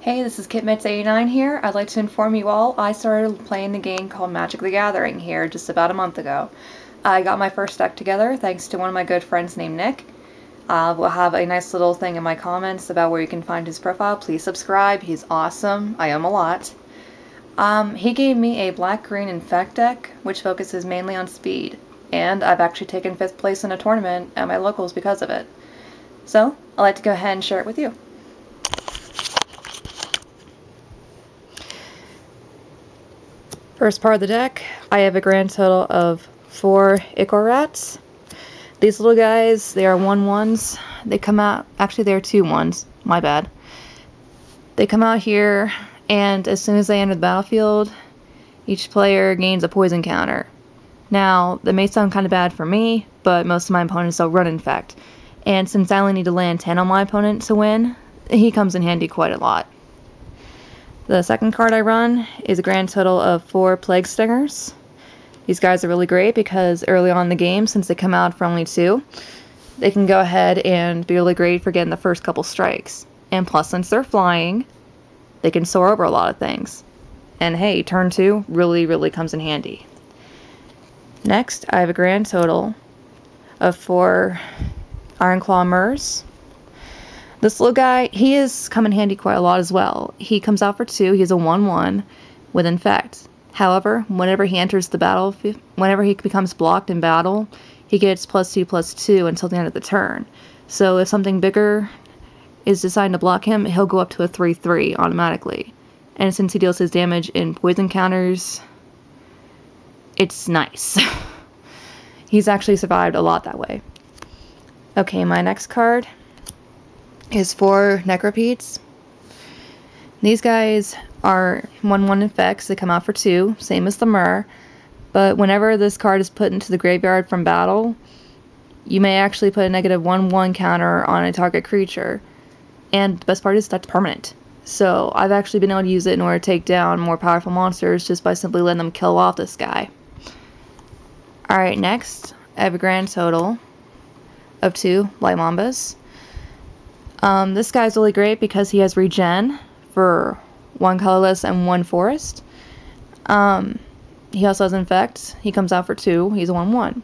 Hey, this is KitMits89 here. I'd like to inform you all I started playing the game called Magic the Gathering here just about a month ago. I got my first deck together thanks to one of my good friends named Nick. We'll have a nice little thing in my comments about where you can find his profile. Please subscribe. He's awesome. I owe him a lot. He gave me a black-green Infect deck, which focuses mainly on speed, and I've actually taken 5th place in a tournament at my locals because of it. So, I'd like to go ahead and share it with you. First part of the deck, I have a grand total of 4 Ichor Rats. These little guys, they are 1/1s. They come out, actually they're 2/1s, my bad. They come out here, and as soon as they enter the battlefield, each player gains a poison counter. Now, that may sound kind of bad for me, but most of my opponents will run Infect. And since I only need to land 10 on my opponent to win, he comes in handy quite a lot. The second card I run is a grand total of 4 Plague Stingers. These guys are really great because early on in the game, since they come out for only 2, they can go ahead and be really great for getting the first couple strikes. And plus, since they're flying, they can soar over a lot of things. And hey, turn 2 really comes in handy. Next, I have a grand total of 4 Ironclaw Murs. This little guy, he is come in handy quite a lot as well. He comes out for 2, he's a 1/1 with Infect. However, whenever he enters the battle, whenever he becomes blocked in battle, he gets +2/+2 until the end of the turn. So if something bigger is deciding to block him, he'll go up to a 3/3 automatically. And since he deals his damage in poison counters, it's nice. He's actually survived a lot that way. Okay, my next card is 4 Necropedes. These guys are 1/1 Infects. They come out for 2, same as the Myrrh. But whenever this card is put into the graveyard from battle, you may actually put a -1/1 counter on a target creature. And the best part is that's permanent. So I've actually been able to use it in order to take down more powerful monsters just by simply letting them kill off this guy. Alright, next, I have a grand total of 2 Light Mambas. This guy's really great because he has regen for 1 colorless and 1 forest. He also has Infect. He comes out for 2. He's a 1/1.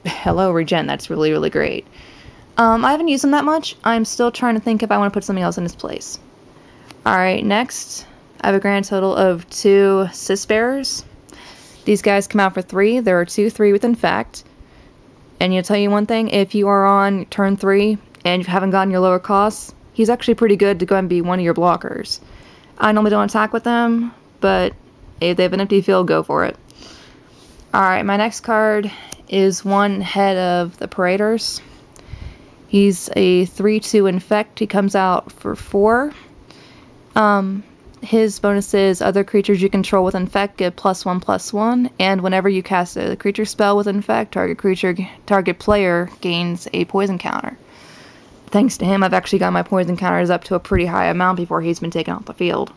Hello, regen. That's really great. I haven't used him that much. I'm still trying to think if I want to put something else in his place. Alright, next, I have a grand total of 2 Cis Bearers. These guys come out for 3. There are 2/3 with Infect. And you'll tell you one thing, if you are on turn 3 and you haven't gotten your lower costs, he's actually pretty good to go and be one of your blockers. I normally don't attack with them, but if they have an empty field, go for it. Alright, my next card is 1 Head of the Paraders. He's a 3/2 Infect. He comes out for 4. His bonus is other creatures you control with Infect get +1/+1, and whenever you cast a creature spell with Infect, target player gains a poison counter. Thanks to him, I've actually got my poison counters up to a pretty high amount before he's been taken off the field.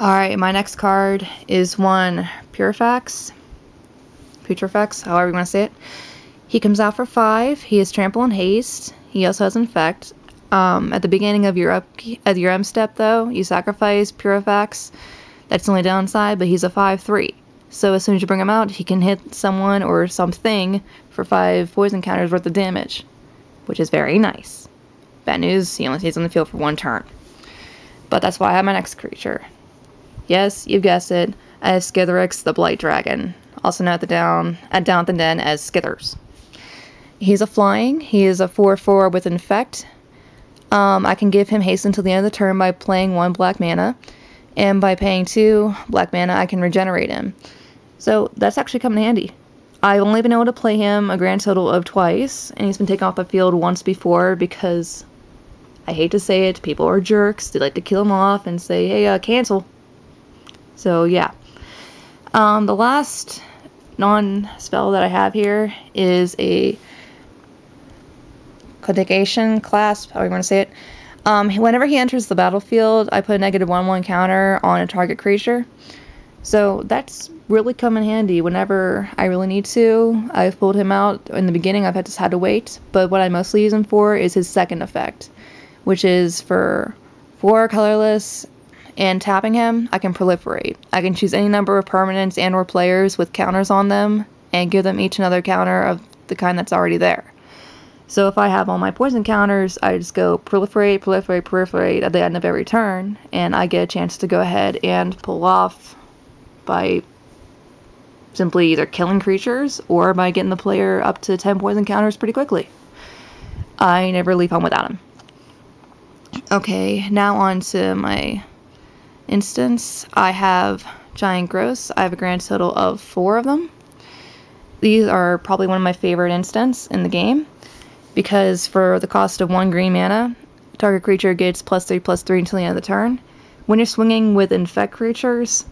Alright, my next card is 1 Putrefex, however you want to say it. He comes out for 5. He has Trample and Haste. He also has Infect. At the beginning of your M step, though, you sacrifice Putrefex. That's the only downside, but he's a 5/3. So as soon as you bring him out, he can hit someone or something for 5 poison counters worth of damage, which is very nice. Bad news, he only stays on the field for 1 turn. But that's why I have my next creature. Yes, you've guessed it, I have Skithiryx the Blight Dragon, also known down at the Den as Skithers. He's a flying, he is a 4/4 with Infect. I can give him haste until the end of the turn by playing 1 black mana, and by paying 2 black mana I can regenerate him. So that's actually come in handy. I've only been able to play him a grand total of 2, and he's been taken off the field once before because, I hate to say it, people are jerks. They like to kill him off and say, hey, cancel. So yeah. The last non-spell that I have here is a Codification Clasp, however you want to say it. Whenever he enters the battlefield, I put a -1/1 counter on a target creature. So that's really come in handy whenever I really need to. I've pulled him out in the beginning, I've just had to wait, but what I mostly use him for is his second effect, which is for 4 colorless, and tapping him, I can proliferate. I can choose any number of permanents and or players with counters on them, and give them each another counter of the kind that's already there. So if I have all my poison counters, I just go proliferate, proliferate, proliferate at the end of every turn, and I get a chance to go ahead and pull off by simply either killing creatures or by getting the player up to 10 poison counters pretty quickly. I never leave home without him. Okay, now on to my instance. I have Giant Gross. I have a grand total of 4 of them. These are probably one of my favorite instants in the game, because for the cost of 1 green mana, target creature gets +3/+3 until the end of the turn. When you're swinging with Infect creatures,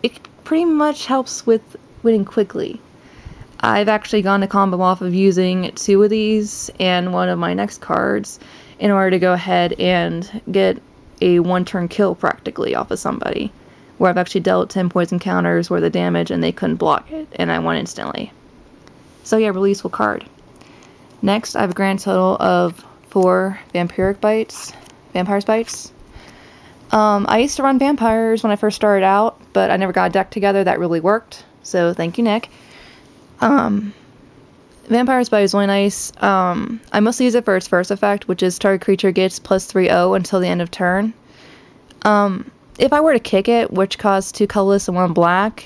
it pretty much helps with winning quickly. I've actually gone to combo off of using 2 of these and one of my next cards in order to go ahead and get a 1-turn kill practically off of somebody, where I've actually dealt 10 poison counters worth of damage and they couldn't block it, and I won instantly. So yeah, releaseful card. Next, I have a grand total of 4 Vampiric Bites. Vampire's Bites. I used to run vampires when I first started out, but I never got a deck together that really worked, so thank you, Nick. Vampire's Bite is really nice. I mostly use it for its first effect, which is target creature gets +3/0 until the end of turn. If I were to kick it, which costs 2 colorless and 1 black,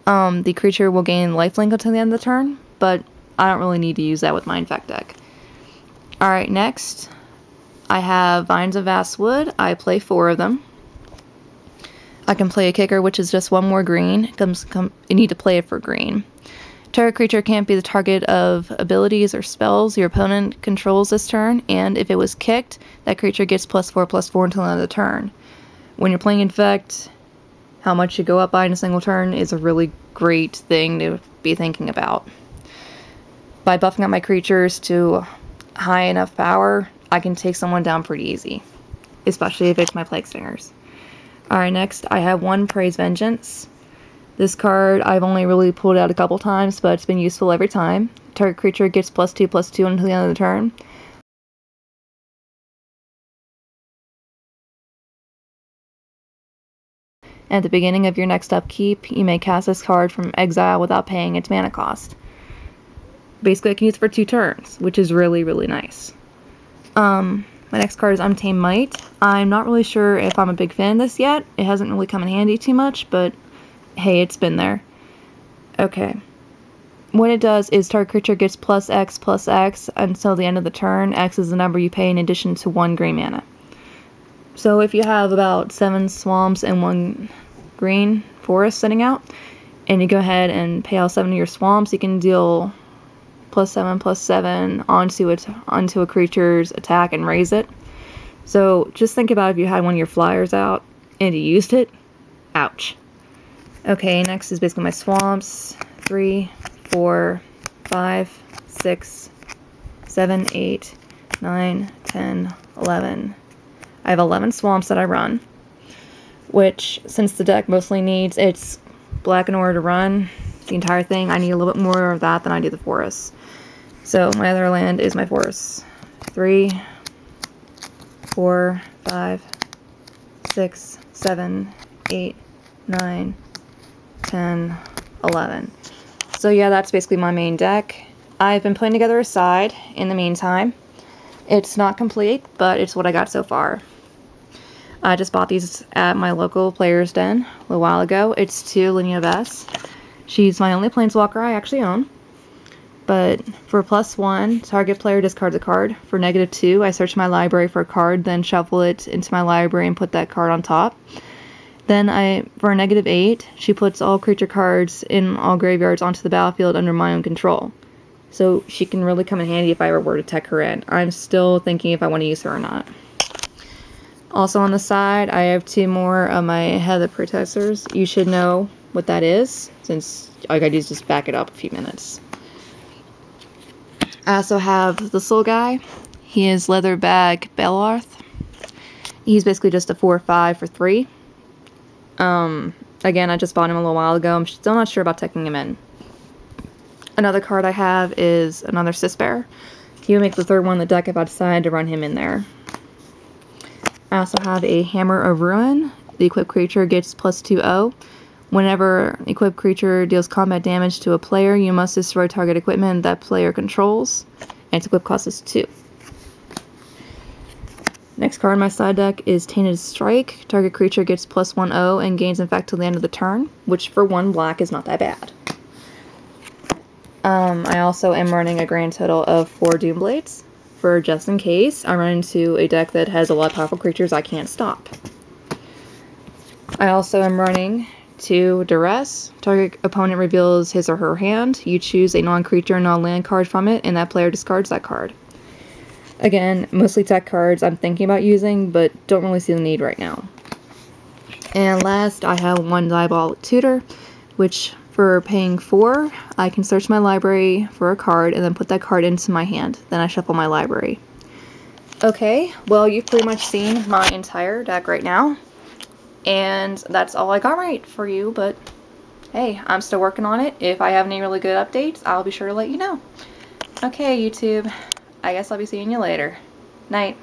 the creature will gain lifelink until the end of the turn, but I don't really need to use that with my Infect deck. Alright, next, I have Vines of Vastwood. I play 4 of them. I can play a kicker, which is just 1 more green. You need to play it for green. Target creature can't be the target of abilities or spells your opponent controls this turn, and if it was kicked, that creature gets +4/+4 until the end of the turn. When you're playing Infect, how much you go up by in a single turn is a really great thing to be thinking about. By buffing up my creatures to high enough power, I can take someone down pretty easy, especially if it's my Plague Stingers. Alright, next I have 1 Praise Vengeance. This card I've only really pulled out a couple times, but it's been useful every time. Target creature gets +2/+2 until the end of the turn. At the beginning of your next upkeep, you may cast this card from exile without paying its mana cost. Basically, I can use it for 2 turns, which is really, really nice. My next card is Untamed Might. I'm not really sure if I'm a big fan of this yet. It hasn't really come in handy too much, but hey, it's been there. Okay. What it does is target creature gets +X/+X until the end of the turn. X is the number you pay in addition to 1 green mana. So if you have about 7 swamps and 1 green forest sitting out, and you go ahead and pay all 7 of your swamps, you can deal +7/+7 onto a creature's attack and raise it. So just think about if you had one of your flyers out and you used it. Ouch. Okay, next is basically my swamps. 3, 4, 5, 6, 7, 8, 9, 10, 11. I have 11 swamps that I run, which, since the deck mostly needs its black in order to run the entire thing, I need a little bit more of that than I do the forests. So my other land is my forests. 3, 4, 5, 6, 7, 8, 9, 10, 11. So yeah, that's basically my main deck. I've been putting together a side in the meantime. It's not complete, but it's what I got so far. I just bought these at my local Player's Den a little while ago. It's to Linnea Vess. She's my only Planeswalker I actually own. But for +1, target player discards a card. For -2, I search my library for a card, then shuffle it into my library and put that card on top. Then for a -8, she puts all creature cards in all graveyards onto the battlefield under my own control. So she can really come in handy if I ever were to tech her in. I'm still thinking if I want to use her or not. Also on the side, I have 2 more of my Heather Protectors. You should know what that is, since all I gotta do is just back it up a few minutes. I also have the Soul Guy. He is Leatherbag Belarth. He's basically just a 4/5 for 3. Again, I just bought him a little while ago. I'm still not sure about teching him in. Another card I have is another Cisbear. He would make the 3rd one in the deck if I decide to run him in there. I also have a Hammer of Ruin. The equipped creature gets +2/0. Whenever equipped creature deals combat damage to a player, you must destroy target equipment that player controls. And its equip cost is 2. Next card in my side deck is Tainted Strike. Target creature gets +1/0 and gains Infect till the end of the turn, which for 1 black is not that bad. I also am running a grand total of 4 Doomblades, for just in case I run into a deck that has a lot of powerful creatures I can't stop. I also am running 2 Duress. Target opponent reveals his or her hand. You choose a non-creature, non-land card from it, and that player discards that card. Again, mostly tech cards I'm thinking about using, but don't really see the need right now. And last, I have 1 Diabolic Tutor, which for paying 4, I can search my library for a card and then put that card into my hand. Then I shuffle my library. Okay, well, you've pretty much seen my entire deck right now. And that's all I got right for you, but hey, I'm still working on it. If I have any really good updates, I'll be sure to let you know. Okay, YouTube. I guess I'll be seeing you later. Night.